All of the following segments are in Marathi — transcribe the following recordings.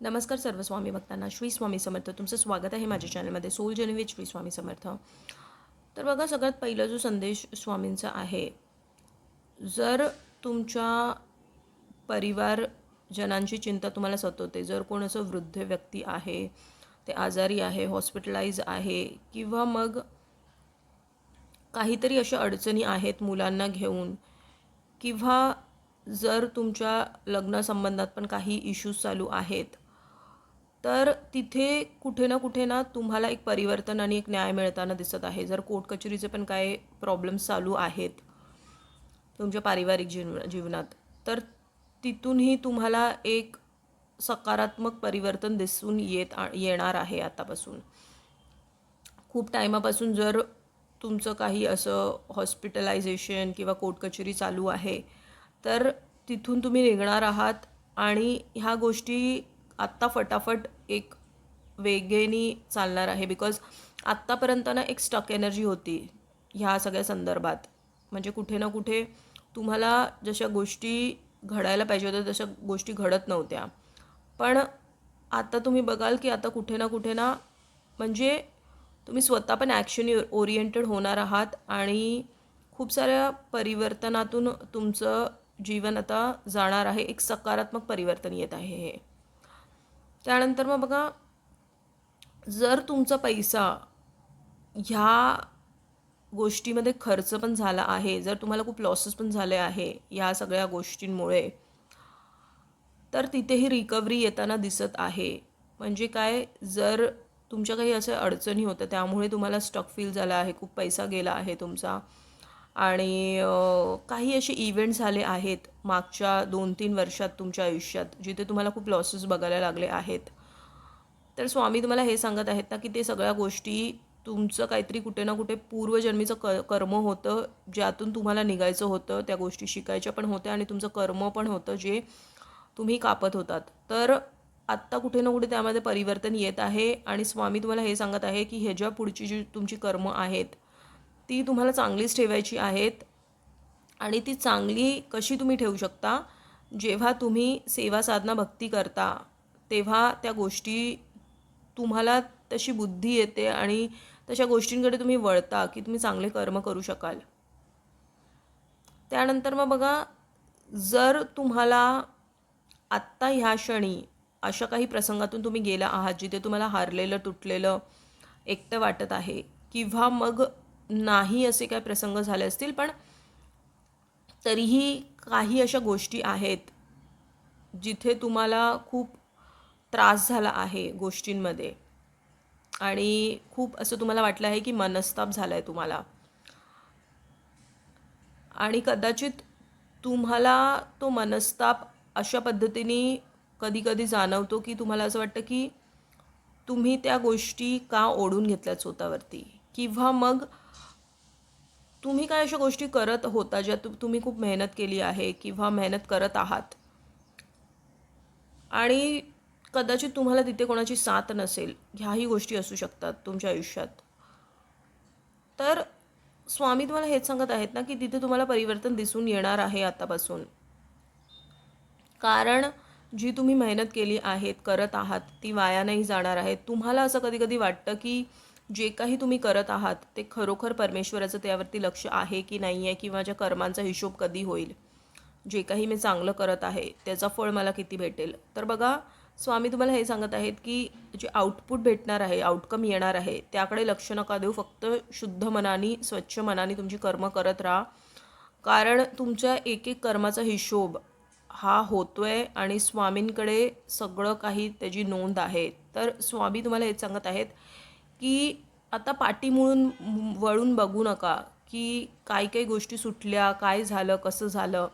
नमस्कार सर्व स्वामी भक्तांना. श्री स्वामी समर्थ. तुमचं स्वागत आहे माझ्या चॅनलमध्ये soul journey with Shri Swami Samarth. तर बघा, सगळ्यात पहिला जो संदेश स्वामींचा आहे, जर तुमच्या परिवारजनांची चिंता तुम्हाला सतवते, जर कोण असं वृद्ध व्यक्ती आहे, ते आजारी आहे, हॉस्पिटलाइज आहे, किंवा मग काहीतरी अशा अडचणी आहेत मुलांना घेऊन, किंवा जर तुमच्या लग्नसंबंधात पण काही इश्यूज चालू आहेत, तर तिथे कुठे ना तुम्हाला एक परिवर्तन आणि एक न्याय मिळताना दिसत आहे. जर कोर्ट कचेरीचे पण काय प्रॉब्लेम्स चालू आहेत तुमच्या पारिवारिक जीवनात, तर तिथूनही तुम्हाला एक सकारात्मक परिवर्तन दिसून येणार आहे आतापासून. खूप टायमापासून जर तुमचं काही असं हॉस्पिटलायझेशन किंवा कोर्ट कचेरी चालू आहे, तर तिथून तुम्ही निघणार आहात आणि ह्या गोष्टी आत्ता फटाफट एक वेगेनी चालणार आहे. बिकॉज आत्तापर्यंत ना एक स्टक एनर्जी होती ह्या सगळ्या संदर्भात. म्हणजे कुठे ना कुठे तुम्हाला जशा गोष्टी घडायला पाहिजे होत्या तशा गोष्टी घडत नव्हत्या. पण आता तुम्ही बघाल की आता कुठे ना म्हणजे तुम्ही स्वतः पण ॲक्शन ओरिएंटेड होणार आहात आणि खूप साऱ्या परिवर्तनातून तुमचं जीवन आता जाणार आहे. एक सकारात्मक परिवर्तन येत आहे हे. त्यानंतर मग बघा, जर तुमचा पैसा ह्या गोष्टीमध्ये खर्च पण झाला आहे, जर तुम्हाला खूप लॉसेस पण झाले आहे या सगळ्या गोष्टींमुळे, तर तिथेही रिकव्हरी येताना दिसत आहे. म्हणजे काय, जर तुमच्या काही अशा अडचणी होत्या त्यामुळे तुम्हाला स्टक फील झाला आहे, खूप पैसा गेला आहे तुमचा, आणि काही असे इव्हेंट्स झाले आहेत मागच्या 2-3 वर्षात तुमच्या आयुष्यात जिथे तुम्हाला खूप लॉसेस बघायला लागले आहेत, तर स्वामी तुम्हाला हे सांगत आहेत ना की ते सगळ्या गोष्टी तुमचं काहीतरी कुठे ना कुठे पूर्वजन्मीचं कर्म होतं, ज्यातून तुम्हाला निघायचं होतं, त्या गोष्टी शिकायच्या पण होत्या आणि तुमचं कर्म पण होतं जे तुम्ही कापत होतात. तर आत्ता कुठे ना कुठे त्यामध्ये परिवर्तन येत आहे आणि स्वामी तुम्हाला हे सांगत आहे की ह्याच्या पुढची जी तुमची कर्म आहेत ती तुम्हाला चांगलीच ठेवायची आहेत. आणि ती चांगली कशी तुम्ही ठेवू शकता, जेव्हा तुम्ही सेवा साधना भक्ती करता तेव्हा त्या गोष्टी तुम्हाला तशी बुद्धी येते आणि तशा गोष्टींकडे तुम्ही वळता की तुम्ही चांगले कर्म करू शकाल. त्यानंतर मग बघा, जर तुम्हाला आत्ता ह्या क्षणी अशा काही प्रसंगातून तुम्ही गेला आहात जिथे तुम्हाला हारलेलं तुटलेलं एकटं वाटत आहे, किंवा मग नाही असे काही प्रसंग झाले असतील पण तरीही काही अशा गोष्टी आहेत जिथे तुम्हाला खूप त्रास झाला आहे गोष्टींमध्ये आणि खूप असं तुम्हाला वाटलं आहे की मनस्ताप झाला आहे तुम्हाला, आणि कदाचित तुम्हाला तो मनस्ताप अशा पद्धतीने कधी कधी जाणवतो की तुम्हाला असं वाटतं की तुम्ही त्या गोष्टी का ओढून घेतल्यात स्वतःवरती, किंवा मग तुम्ही काय अशा गोष्टी करत होता ज्या तुम्ही खूप मेहनत केली आहे किंवा मेहनत करत आहात आणि कदाचित तुम्हाला तिथे कोणाची साथ नसेल. ह्याही गोष्टी असू शकतात तुमच्या आयुष्यात. तर स्वामी तुम्हाला हेच सांगत आहेत ना की तिथे तुम्हाला परिवर्तन दिसून येणार आहे आतापासून. कारण जी तुम्ही मेहनत केली आहेत, करत आहात, ती वाया नाही जाणार आहे. तुम्हाला असं कधी कधी वाटतं की जे काही तुम्ही करत आहात ते खरोखर परमेश्वराचं त्यावरती लक्ष आहे की नाही आहे, किंवा ज्या कर्मांचा हिशोब कधी होईल, जे काही मी चांगलं करत आहे त्याचं फळ मला किती भेटेल. तर बघा, स्वामी तुम्हाला हे सांगत आहेत की जे आउटपुट भेटणार आहे, आउटकम येणार आहे, त्याकडे लक्ष नका देऊ. फक्त शुद्ध मनाने, स्वच्छ मनाने तुमची कर्म करत राहा. कारण तुमच्या एक एक कर्माचा हिशोब हा होतोय आणि स्वामींकडे सगळं काही त्याची नोंद आहे. तर स्वामी तुम्हाला हेच सांगत आहेत की आता पाठी वळून बघू नका की काय काही गोष्टी सुटल्या, काय झालं, कसं झालं.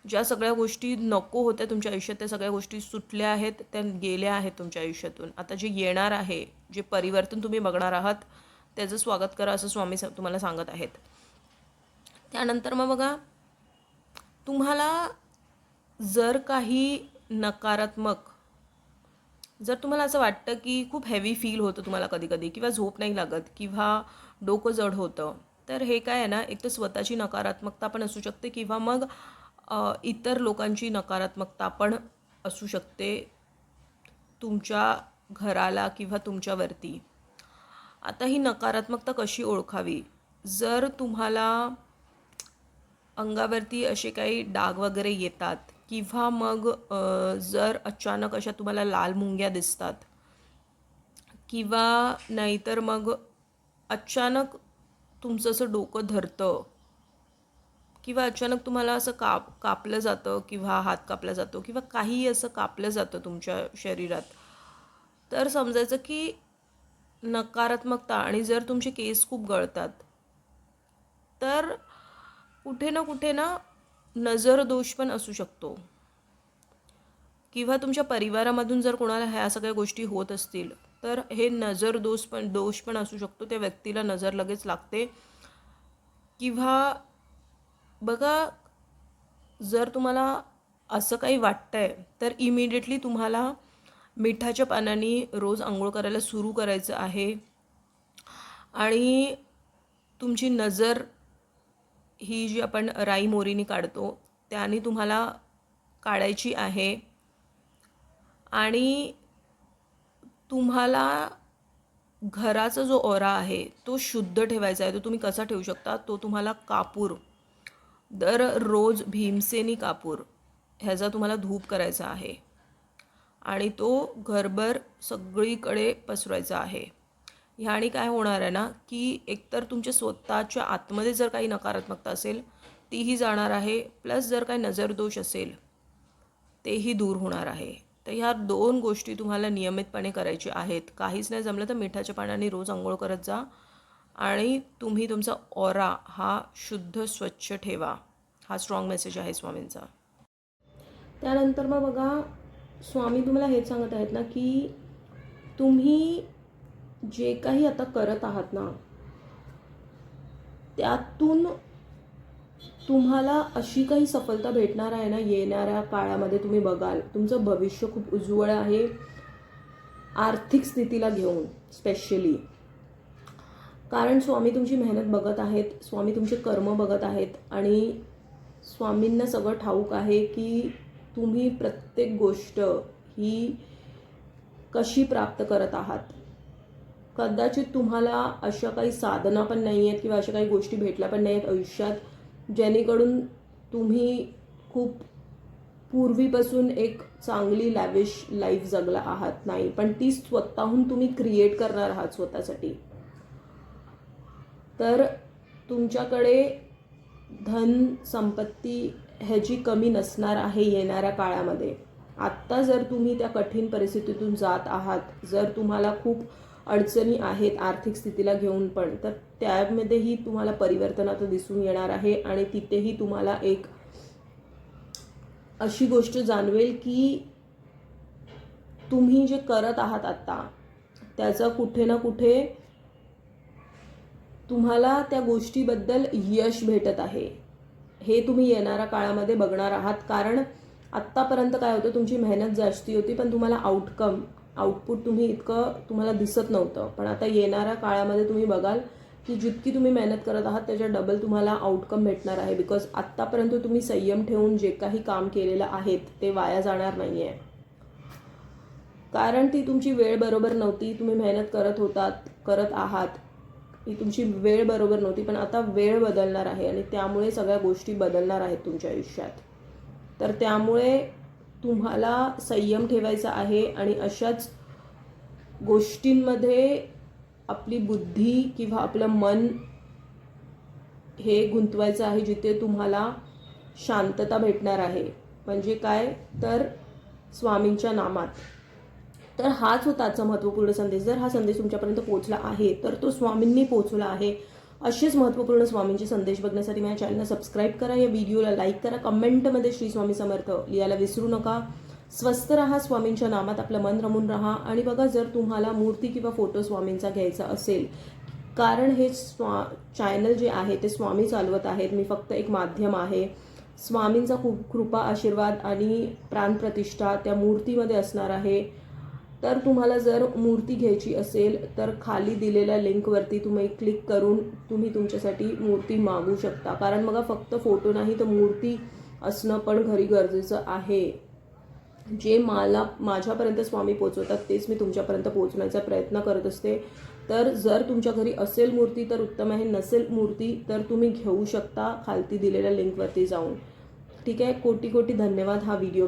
ज्या सगळ्या गोष्टी नको होत्या तुमच्या आयुष्यात त्या सगळ्या गोष्टी सुटल्या आहेत, त्या गेल्या आहेत तुमच्या आयुष्यातून. आता जे येणार आहे, जे परिवर्तन तुम्ही बघणार आहात, त्याचं स्वागत करा असं स्वामी तुम्हाला सांगत आहेत. त्यानंतर मग बघा, तुम्हाला जर काही नकारात्मक, जर तुम्हाला असं वाटतं की खूप हेवी फील होतं तुम्हाला कधी कधी, किंवा झोप नाही लागत, किंवा डोकं जड होतं, तर हे काय आहे ना, एक तर स्वतःची नकारात्मकता पण असू शकते, किंवा मग इतर लोकांची नकारात्मकता पण असू शकते. तुमच्या घराला किंवा तुमच्यावरती. आता ही नकारात्मकता कशी ओळखावी? जर तुम्हाला अंगावरती असे काही डाग वगैरे येतात किंवा मग जर अचानक अशा तुम्हाला लाल मुंग्या दिसतात किंवा नाहीतर मग अचानक तुमचं असं डोकं धरतं किंवा अचानक तुम्हाला असं कापलं जातं किंवा हात कापला जातो किंवा काहीही असं कापलं जातं तुमच्या शरीरात, तर समजायचं की नकारात्मकता. आणि जर तुमचे केस खूप गळतात तर कुठे ना नजर दोष पण असू शकतो किंवा तुमच्या परिवारामधून जर कोणाला ह्या सगळ्या गोष्टी होत असतील तर हे नजर दोष पण असू शकतो. त्या व्यक्तीला नजर लगेच लागते. किंवा बघा, जर तुम्हाला असं काही वाटतंय तर इमिडिएटली तुम्हाला मिठाच्या पाण्याने रोज आंघोळ करायला सुरू करायचं आहे. आणि तुमची नजर ही जी आपण राई मोरीने काढतो त्याने तुम्हाला काढायची आहे. आणि तुम्हाला घराचा जो ऑरा आहे तो शुद्ध ठेवायचा आहे. तो तुम्ही कसा ठेवू शकता? तो तुम्हाला कापूर, दररोज भीमसेनी कापूर ह्याचा तुम्हाला धूप करायचा आहे आणि तो घरभर सगळीकडे पसरवायचा आहे. ह्याने काय होणार आहे ना, की एकतर तुमच्या स्वतःच्या आतमध्ये जर काही नकारात्मकता असेल तीही जाणार आहे, प्लस जर काही नजरदोष असेल तेही दूर होणार आहे. तर ह्या 2 गोष्टी तुम्हाला नियमितपणे करायच्या आहेत. काहीच नाही जमलं तर मिठाच्या पाण्याने रोज अंघोळ करत जा आणि तुम्ही तुमचा ऑरा हा शुद्ध स्वच्छ ठेवा. हा स्ट्रॉंग मेसेज आहे स्वामींचा. त्यानंतर मग बघा, स्वामी तुम्हाला हेच सांगत आहेत ना, की तुम्ही जे काही आता करत आहात ना त्यातून तुम्हाला अशी काही सफलता भेटणार आहे ना येणाऱ्या काळामध्ये. तुम्ही बघाल तुमचं भविष्य खूप उज्ज्वल आहे आर्थिक स्थितीला घेऊन स्पेशली. कारण स्वामी तुमची मेहनत बघत आहेत, स्वामी तुमचे कर्म बघत आहेत आणि स्वामींना सगळं ठाऊक आहे की तुम्ही प्रत्येक गोष्ट ही कशी प्राप्त करत आहात. कदाचित तुम्हाला अशा काही साधना पण नाही आहेत किंवा अशा काही गोष्टी भेटल्या पण नाही आहेत आयुष्यात जेणेकरून तुम्ही खूप पूर्वीपासून एक चांगली लॅविश लाईफ जगला आहात. नाही, पण ती स्वतःहून तुम्ही क्रिएट करणार आहात स्वतःसाठी. तर तुमच्याकडे धन संपत्ती ह्याची कमी नसणार आहे येणाऱ्या काळामध्ये. आत्ता जर तुम्ही त्या कठीण परिस्थितीतून जात आहात, जर तुम्हाला खूप अडचणी आहेत आर्थिक स्थितीला घेऊन पण, तर त्यामध्येही तुम्हाला परिवर्तन आता दिसून येणार आहे आणि तिथेही तुम्हाला एक अशी गोष्ट जाणवेल की तुम्ही जे करत आहात आत्ता त्याचा कुठे ना कुठे तुम्हाला त्या गोष्टीबद्दल यश भेटत आहे. हे तुम्ही येणाऱ्या काळामध्ये बघणार आहात. कारण आत्तापर्यंत काय होतं, तुमची मेहनत जास्ती होती पण तुम्हाला आउटपुट तुम्ही इतकं तुम्हाला दिसत नव्हतं. पण आता येणाऱ्या काळामध्ये तुम्ही बघाल की जितकी तुम्ही मेहनत करत आहात त्याच्या डबल तुम्हाला आउटकम भेटणार आहे. बिकॉज आत्तापर्यंत तुम्ही संयम ठेवून जे काही काम केलेलं आहे ते वाया जाणार नाही आहे. कारण ती तुमची वेळ बरोबर नव्हती. तुम्ही मेहनत करत आहात, ही तुमची वेळ बरोबर नव्हती. पण आता वेळ बदलणार आहे आणि त्यामुळे सगळ्या गोष्टी बदलणार आहेत तुमच्या आयुष्यात. तर त्यामुळे तुम्हाला संयम ठेवायचा आहे आणि अशाच गोष्टींमध्ये आपली बुद्धी किंवा आपलं मन हे गुंतवायचं आहे जिथे तुम्हाला शांतता भेटणार आहे. म्हणजे काय तर स्वामींच्या नामात. तर हाच होता आजचा महत्त्वपूर्ण संदेश. जर हा संदेश तुमच्यापर्यंत पोहोचला आहे तर तो स्वामींनी पोहोचला आहे. असेच महत्त्वपूर्ण स्वामींचे संदेश बघण्यासाठी माझ्या चॅनलला सबस्क्राईब करा, या व्हिडिओला लाईक करा, कमेंटमध्ये श्री स्वामी समर्थ लिहायला विसरू नका. स्वस्थ राहा, स्वामींच्या नामात आपलं मन रमून राहा. आणि बघा, जर तुम्हाला मूर्ती किंवा फोटो स्वामींचा घ्यायचा असेल, कारण हे चॅनल जे आहे ते स्वामी चालवत आहेत, मी फक्त एक माध्यम आहे. स्वामींचा खूप कृपा आशीर्वाद आणि प्राणप्रतिष्ठा त्या मूर्तीमध्ये असणार आहे. तर तुम्हाला जर मूर्ती घ्यायची असेल तर खाली दिलेल्या लिंकवरती तुम्ही क्लिक करून तुम्ही तुमच्यासाठी मूर्ती मागू शकता. कारण बघा, फक्त फोटो नाही तर मूर्ती असणं पण घरी गरजेचं आहे. जे माझ्यापर्यंत स्वामी पोचवतात तेच मी तुमच्यापर्यंत पोचण्याचा प्रयत्न करत असते. तर जर तुमच्या घरी असेल मूर्ती तर उत्तम आहे, नसेल मूर्ती तर तुम्ही घेऊ शकता खालती दिलेल्या लिंकवरती जाऊन. ठीक आहे. कोटी कोटी धन्यवाद हा व्हिडिओ